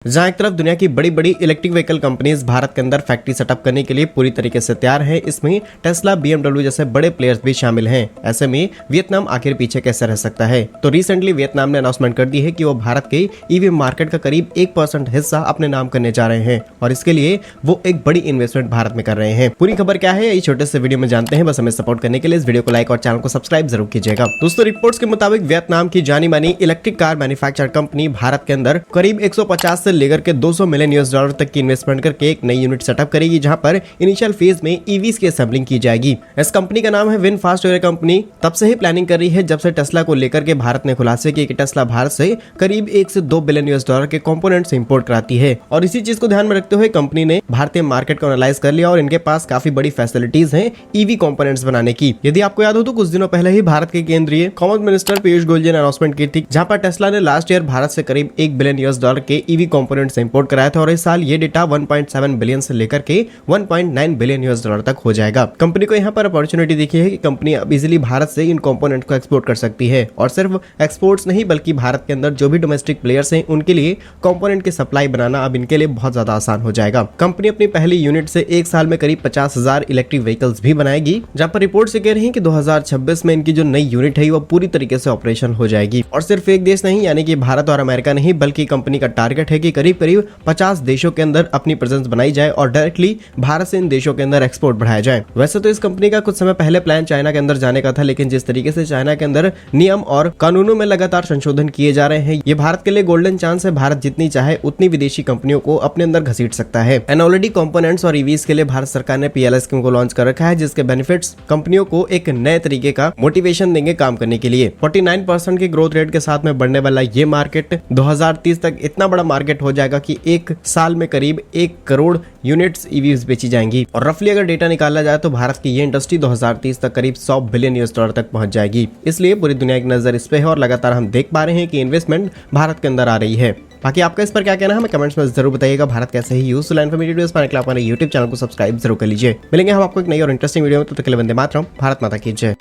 जहां एक तरफ दुनिया की बड़ी बड़ी इलेक्ट्रिक व्हीकल कंपनीज भारत के अंदर फैक्ट्री सेटअप करने के लिए पूरी तरीके से तैयार है। इसमें टेस्ला, BMW जैसे बड़े प्लेयर्स भी शामिल हैं। ऐसे में वियतनाम आखिर पीछे कैसे रह सकता है? तो रिसेंटली वियतनाम ने अनाउंसमेंट कर दी है कि वो भारत के ईवी मार्केट का करीब 1% हिस्सा अपने नाम करने जा रहे हैं और इसके लिए वो एक बड़ी इन्वेस्टमेंट भारत में कर रहे हैं। पूरी खबर क्या है इस छोटे से वीडियो में जानते हैं। बस हमें सपोर्ट करने के लिए इस वीडियो को लाइक और चैनल को सब्सक्राइब जरूर कीजिएगा। दोस्तों, रिपोर्ट्स के मुताबिक वियतनाम की जानी मानी electric car manufacture company Bharat के अंदर करीब 150 से लेकर के $200 मिलियन तक की इन्वेस्टमेंट करके एक नई यूनिट सेटअप करेगी, जहां पर इनिशियल फेज में ईवीज की असेंबलिंग की जाएगी। इस कंपनी का नाम है विनफास्ट और कंपनी तब से ही प्लानिंग कर रही है जब से टेस्ला को लेकर के भारत ने खुलासे किए कि टेस्ला भारत से करीब 1 से 2 बिलियन US के कंपोनेंट्स इंपोर्ट कराती है। और इसी चीज को ध्यान में रखते हुए कंपनी ने भारतीय मार्केट को एनालाइज कर लिया और इनके पास काफी बड़ी फैसिलिटीज हैं ईवी कंपोनेंट्स बनाने की। यदि आपको याद हो तो कुछ दिनों पहले ही भारत के केंद्रीय कॉमर्स मिनिस्टर पीयूष गोयल जी ने अनाउंसमेंट की थी, जहां पर टेस्ला ने लास्ट ईयर भारत से करीब 1 बिलियन US के ईवी कंपोनेंट्स इंपोर्ट कराया था और इस साल ये डेटा 1.7 बिलियन से लेकर के 1.9 बिलियन US तक हो जाएगा। कंपनी को यहाँ पर अपॉर्चुनिटी देखी है कि कंपनी अब इजीली भारत से इन कंपोनेंट को एक्सपोर्ट कर सकती है और सिर्फ एक्सपोर्ट्स नहीं बल्कि भारत के अंदर जो भी डोमेस्टिक प्लेयर्स हैं उनके लिए कंपोनेंट की सप्लाई बनाना अब इनके लिए बहुत ज्यादा आसान हो जाएगा। कंपनी अपनी पहली यूनिट से एक साल में करीब 50,000 इलेक्ट्रिक व्हीकल्स भी बनाएगी, जहां पर रिपोर्ट से कह रही है कि 2026 में इनकी जो नई यूनिट है वो पूरी तरीके से ऑपरेशन हो जाएगी। और सिर्फ एक देश नहीं यानी कि भारत और अमेरिका नहीं बल्कि कंपनी का टारगेट है कि करीब करीब 50 देशों के अंदर अपनी प्रेजेंस बनाई जाए और डायरेक्टली भारत से इन देशों के अंदर एक्सपोर्ट बढ़ाया जाए। वैसे तो इस कंपनी का कुछ समय पहले प्लान चाइना के अंदर जाने का था, लेकिन जिस तरीके से चाइना के अंदर नियम और कानूनों में लगातार संशोधन किए जा रहे हैं, ये भारत के लिए गोल्डन चांस है। भारत जितनी चाहे उतनी विदेशी कंपनियों को अपने अंदर घसीट सकता है। एंड ऑलरेडी कंपोनेंट्स और ईवीज के लिए भारत सरकार ने PLI स्कीम को लॉन्च कर रखा है, जिसके बेनिफिट्स कंपनियों को एक नए तरीके का मोटिवेशन देंगे काम करने के लिए। 49% के ग्रोथ रेट के साथ में बढ़ने वाला ये मार्केट 2030 तक इतना बड़ा मार्केट हो जाएगा कि एक साल में करीब 1 करोड़ यूनिट्स ईवीज बेची जाएंगी। और रफली अगर डेटा निकाला जाए तो भारत की ये इंडस्ट्री 2030 तक करीब 100 बिलियन US तक पहुंच जाएगी। इसलिए पूरी दुनिया की नजर इस पे है और लगातार हम देख पा रहे हैं कि इन्वेस्टमेंट भारत के अंदर आ रही है। बाकी आपका इस पर क्या कहना है हमें कमेंट्स में जरूर बताइएगा। भारत कैसे ही यूजफुल इन्फॉर्मेटिव वीडियोस पाने के लिए आप हमारे YouTube चैनल को सब्सक्राइब जरूर कर लीजिए। मिलेंगे हम आपको एक नई और इंटरेस्टिंग वीडियो में, तब तक के लिए वंदे मातरम। भारत माता की जय।